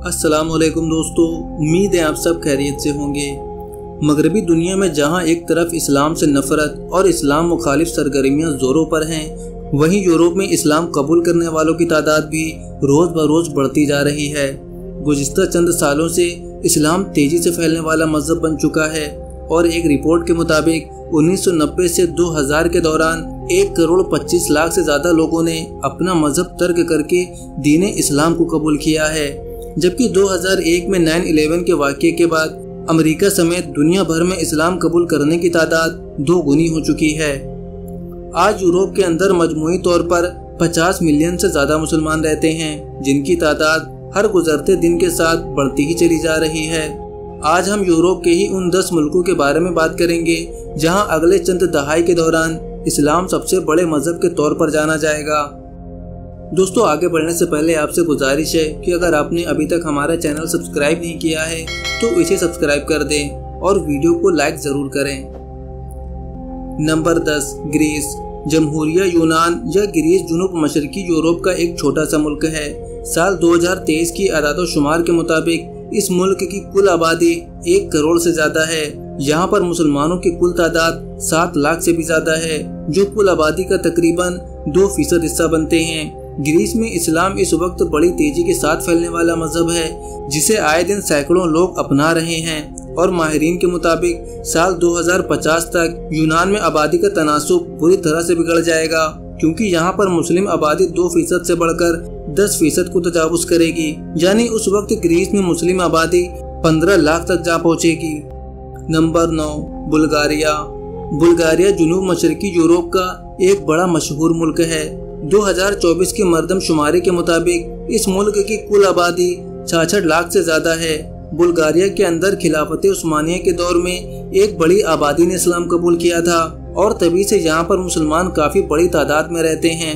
अस्सलाम वालेकुम दोस्तों, उम्मीद है आप सब खैरियत से होंगे। मगरबी दुनिया में जहां एक तरफ इस्लाम से नफरत और इस्लाम मुखालिफ सरगर्मियां जोरों पर हैं, वहीं यूरोप में इस्लाम कबूल करने वालों की तादाद भी रोज़ ब रोज़ बढ़ती जा रही है। गुज़िश्ता चंद सालों से इस्लाम तेज़ी से फैलने वाला मज़हब बन चुका है और एक रिपोर्ट के मुताबिक 1990 से 2000 के दौरान 1 करोड़ 25 लाख से ज़्यादा लोगों ने अपना मज़हब तर्क करके दीन इस्लाम को कबूल किया है, जबकि 2001 में 9/11 के वाक़ये के बाद अमेरिका समेत दुनिया भर में इस्लाम कबूल करने की तादाद 2 गुनी हो चुकी है। आज यूरोप के अंदर मजमूई तौर पर 50 मिलियन से ज़्यादा मुसलमान रहते हैं, जिनकी तादाद हर गुजरते दिन के साथ बढ़ती ही चली जा रही है। आज हम यूरोप के ही उन 10 मुल्कों के बारे में बात करेंगे जहां अगले चंद दहाई के दौरान इस्लाम सबसे बड़े मजहब के तौर पर जाना जाएगा। दोस्तों, आगे बढ़ने से पहले आपसे गुजारिश है कि अगर आपने अभी तक हमारा चैनल सब्सक्राइब नहीं किया है तो इसे सब्सक्राइब कर दें और वीडियो को लाइक जरूर करें। Number 10, Greece. जमहूरिया यूनान या ग्रीस जुनूब मशरकी यूरोप का एक छोटा सा मुल्क है। साल 2023 की आदाद-ओ-शुमार के मुताबिक इस मुल्क की कुल आबादी 1 करोड़ से ज्यादा है। यहाँ पर मुसलमानों की कुल तादाद 7 लाख से भी ज्यादा है, जो कुल आबादी का तकरीबन 2% हिस्सा बनते हैं। ग्रीस में इस्लाम इस वक्त बड़ी तेजी के साथ फैलने वाला मजहब है, जिसे आए दिन सैकड़ों लोग अपना रहे हैं और माहिरीन के मुताबिक साल 2050 तक यूनान में आबादी का तनासुब पूरी तरह से बिगड़ जाएगा, क्योंकि यहाँ पर मुस्लिम आबादी 2% से बढ़कर 10% को तजावुज करेगी। यानी उस वक्त ग्रीस में मुस्लिम आबादी 15 लाख तक जा पहुँचेगी। Number 9, Bulgaria. बुल्गारिया जुनूब मशरकी यूरोप का एक बड़ा मशहूर मुल्क है। 2024 की मरदमशुमारी के मुताबिक इस मुल्क की कुल आबादी 66 लाख से ज्यादा है। बुल्गारिया के अंदर खिलाफत उस्मानिया के दौर में एक बड़ी आबादी ने इस्लाम कबूल किया था और तभी से यहाँ पर मुसलमान काफी बड़ी तादाद में रहते हैं।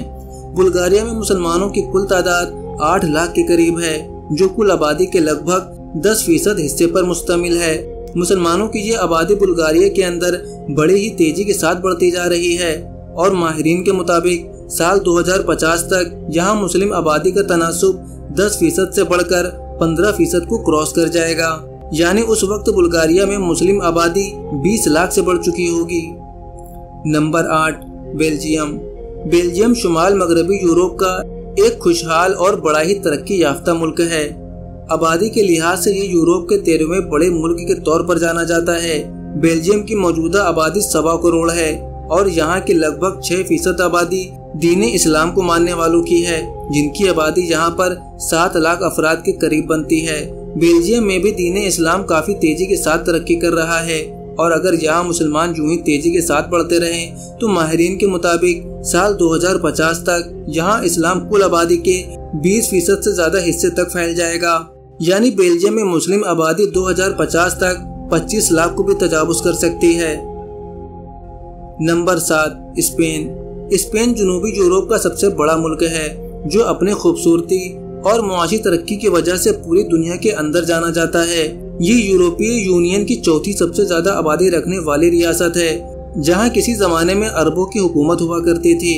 बुल्गारिया में मुसलमानों की कुल तादाद 8 लाख के करीब है, जो कुल आबादी के लगभग 10% हिस्से पर मुश्तमिल है। मुसलमानों की ये आबादी बुल्गारिया के अंदर बड़ी ही तेजी के साथ बढ़ती जा रही है और माहिरीन के मुताबिक साल 2050 तक यहाँ मुस्लिम आबादी का तनासुब 10% से बढ़कर 15% को क्रॉस कर जाएगा। यानी उस वक्त बुल्गारिया में मुस्लिम आबादी 20 लाख से बढ़ चुकी होगी। Number 8, Belgium. बेल्जियम शुमाल मगरबी यूरोप का एक खुशहाल और बड़ा ही तरक्की याफ्ता मुल्क है। आबादी के लिहाज से ये यूरोप के 13वें बड़े मुल्क के तौर पर जाना जाता है। बेल्जियम की मौजूदा आबादी 1.25 करोड़ है और यहाँ की लगभग 6% आबादी दीन इस्लाम को मानने वालों की है, जिनकी आबादी यहाँ पर 7 लाख अफराद के करीब बनती है। बेल्जियम में भी दीन इस्लाम काफी तेजी के साथ तरक्की कर रहा है और अगर यहाँ मुसलमान यूं ही तेजी के साथ बढ़ते रहें तो माहिरीन के मुताबिक साल 2050 तक यहाँ इस्लाम कुल आबादी के 20% से ज्यादा हिस्से तक फैल जाएगा। यानी बेल्जियम में मुस्लिम आबादी 2050 तक 25 लाख को भी तजावुज कर सकती है। Number 7, Spain. स्पेन जुनूबी यूरोप का सबसे बड़ा मुल्क है, जो अपने खूबसूरती और मुआशी तरक्की की वजह से पूरी दुनिया के अंदर जाना जाता है। ये यूरोपीय यूनियन की चौथी सबसे ज्यादा आबादी रखने वाली रियासत है, जहाँ किसी जमाने में अरबों की हुकूमत हुआ करती थी।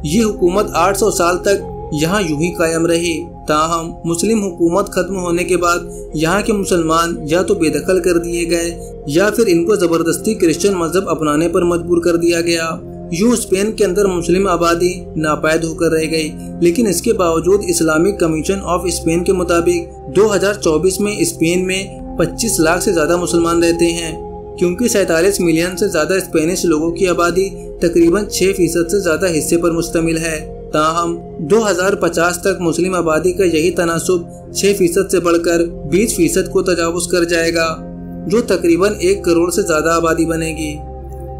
ये हुकूमत 800 साल तक यहाँ यूं ही कायम रही। ताहम मुस्लिम हुकूमत खत्म होने के बाद यहाँ के मुसलमान या तो बेदखल कर दिए गए या फिर इनको जबरदस्ती क्रिश्चियन मजहब अपनाने पर मजबूर कर दिया गया। यूं स्पेन के अंदर मुस्लिम आबादी नापैद होकर रह गई, लेकिन इसके बावजूद इस्लामिक कमीशन ऑफ स्पेन के मुताबिक 2024 में स्पेन में 25 लाख से ज्यादा मुसलमान रहते हैं, क्योंकि 47 मिलियन से ज्यादा स्पेनिश लोगों की आबादी तकरीबन 6% से ज्यादा हिस्से पर मुश्तमिल है। ताहम 2050 तक मुस्लिम आबादी का यही तनासुब 6% से बढ़कर 20% को तजावुज कर जाएगा, जो तकरीबन 1 करोड़ से ज्यादा आबादी बनेगी।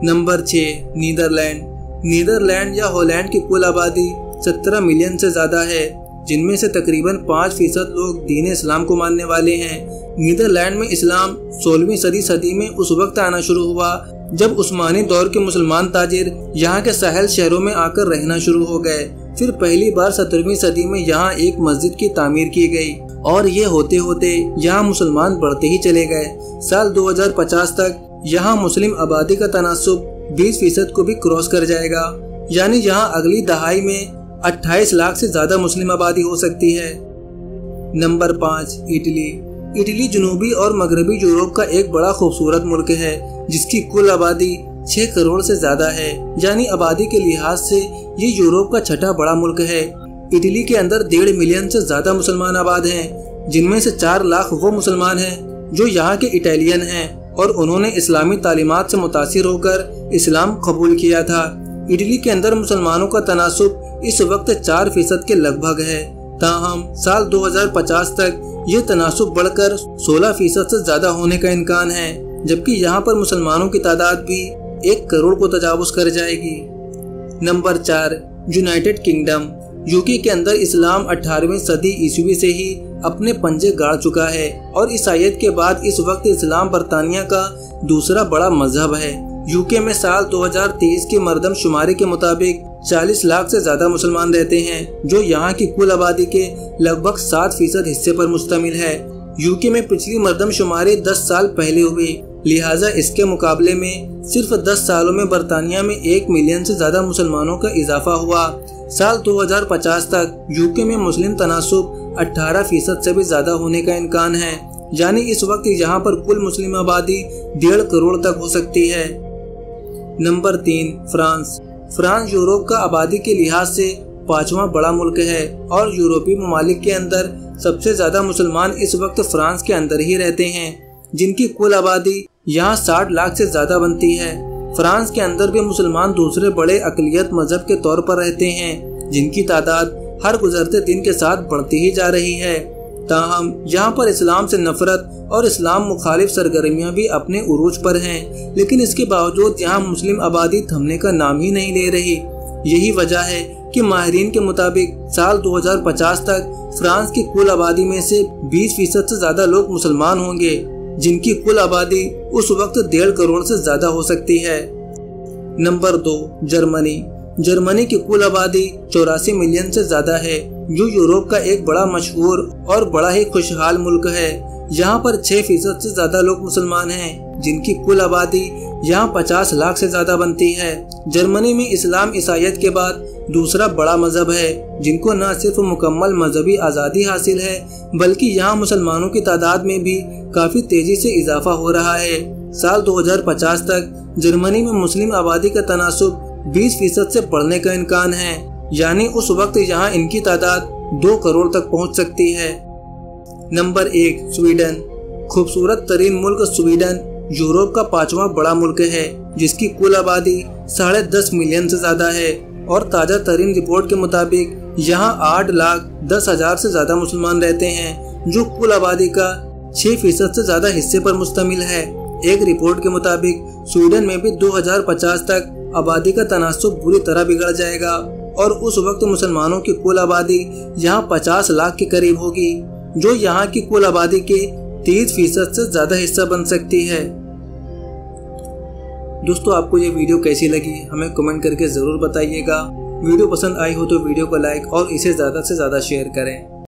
Number 6, Netherland. नीदरलैंड या हॉलैंड की कुल आबादी 17 मिलियन से ज्यादा है, जिनमें से तकरीबन 5% लोग दीन इस्लाम को मानने वाले हैं। नीदरलैंड में इस्लाम 16वीं सदी में उस वक्त आना शुरू हुआ जब उस्मानी दौर के मुसलमान ताजिर यहाँ के साहिल शहरों में आकर रहना शुरू हो गए। फिर पहली बार 17वीं सदी में यहाँ एक मस्जिद की तामीर की गई और ये होते होते यहाँ मुसलमान बढ़ते ही चले गए। साल 2050 तक यहाँ मुस्लिम आबादी का तनासुब 20% को भी क्रॉस कर जाएगा। यानी यहाँ अगली दहाई में 28 लाख से ज्यादा मुस्लिम आबादी हो सकती है। Number 5 Italy. इटली जनूबी और मगरबी यूरोप का एक बड़ा खूबसूरत मुल्क है जिसकी कुल आबादी 6 करोड़ से ज्यादा है, यानी आबादी के लिहाज से ये यूरोप का छठा बड़ा मुल्क है। इटली के अंदर 1.5 मिलियन से ज्यादा मुसलमान आबाद हैं, जिनमें से 4 लाख वो मुसलमान हैं जो यहाँ के इटालियन हैं और उन्होंने इस्लामी तालीमात से मुतासिर होकर इस्लाम कबूल किया था। इटली के अंदर मुसलमानों का तनासुब इस वक्त 4% के लगभग है, ताहम साल 2050 तक ये तनासुब बढ़कर 16% से ज्यादा होने का इम्कान है, जबकि यहाँ पर मुसलमानों की तादाद भी 1 करोड़ को तजावुज कर जाएगी। Number 4 United kingdom. यूके के अंदर इस्लाम 18वीं सदी ईस्वी से ही अपने पंजे गाड़ चुका है और ईसाईयत के बाद इस वक्त इस्लाम बरतानिया का दूसरा बड़ा मजहब है। यूके में साल 2023 की मरदमशुमारी के मुताबिक 40 लाख से ज्यादा मुसलमान रहते हैं, जो यहाँ की कुल आबादी के लगभग 7% हिस्से पर मुश्तमिल है। यूके में पिछली मरदमशुमारी 10 साल पहले हुई, लिहाजा इसके मुकाबले में सिर्फ 10 सालों में बरतानिया में 1 मिलियन से ज्यादा मुसलमानों का इजाफा हुआ। साल 2050 तक यूके में मुस्लिम तनासुब 18% से भी ज्यादा होने का इम्कान है, यानी इस वक्त यहाँ पर कुल मुस्लिम आबादी 1.5 करोड़ तक हो सकती है। Number 3 France. फ्रांस यूरोप का आबादी के लिहाज से 5वां बड़ा मुल्क है और यूरोपीय ममालिक के अंदर सबसे ज्यादा मुसलमान इस वक्त फ्रांस के अंदर ही रहते हैं, जिनकी कुल आबादी यहाँ 60 लाख से ज्यादा बनती है। फ्रांस के अंदर भी मुसलमान दूसरे बड़े अकलियत मजहब के तौर पर रहते हैं, जिनकी तादाद हर गुजरते दिन के साथ बढ़ती ही जा रही है। ताहम यहाँ पर इस्लाम से नफरत और इस्लाम मुखालिफ सरगर्मियाँ भी अपने उरूज पर हैं, लेकिन इसके बावजूद यहाँ मुस्लिम आबादी थमने का नाम ही नहीं ले रही। यही वजह है कि माहिरीन के मुताबिक साल 2050 तक फ्रांस की कुल आबादी में से 20% से ज्यादा लोग मुसलमान होंगे, जिनकी कुल आबादी उस वक्त 1.5 करोड़ से ज्यादा हो सकती है। Number 2 Germany. जर्मनी की कुल आबादी 84 मिलियन से ज्यादा है, जो यूरोप का एक बड़ा मशहूर और बड़ा ही खुशहाल मुल्क है। यहाँ पर 6% से ज्यादा लोग मुसलमान हैं, जिनकी कुल आबादी यहाँ 50 लाख से ज्यादा बनती है। जर्मनी में इस्लाम ईसाईयत के बाद दूसरा बड़ा मजहब है, जिनको न सिर्फ मुकम्मल मजहबी आज़ादी हासिल है, बल्कि यहाँ मुसलमानों की तादाद में भी काफी तेजी से इजाफा हो रहा है। साल 2050 तक जर्मनी में मुस्लिम आबादी का तनासुब 20% से बढ़ने का इम्कान है, यानी उस वक्त यहाँ इनकी तादाद 2 करोड़ तक पहुँच सकती है। Number 1 Sweden. खूबसूरत तरीन मुल्क स्वीडन यूरोप का 5वां बड़ा मुल्क है, जिसकी कुल आबादी 10.5 मिलियन से ज्यादा है और ताजा तरीन रिपोर्ट के मुताबिक यहाँ 8,10,000 से ज्यादा मुसलमान रहते हैं, जो कुल आबादी का 6% से ज्यादा हिस्से पर मुश्तमिल है। एक रिपोर्ट के मुताबिक स्वीडन में भी 2050 तक आबादी का तनासुब बुरी तरह बिगड़ जाएगा और उस वक्त मुसलमानों की कुल आबादी यहाँ 50 लाख के करीब होगी, जो यहाँ की कुल आबादी के 30% से ज्यादा हिस्सा बन सकती है। दोस्तों, आपको ये वीडियो कैसी लगी हमें कमेंट करके जरूर बताइएगा। वीडियो पसंद आई हो तो वीडियो को लाइक और इसे ज्यादा से ज्यादा शेयर करें।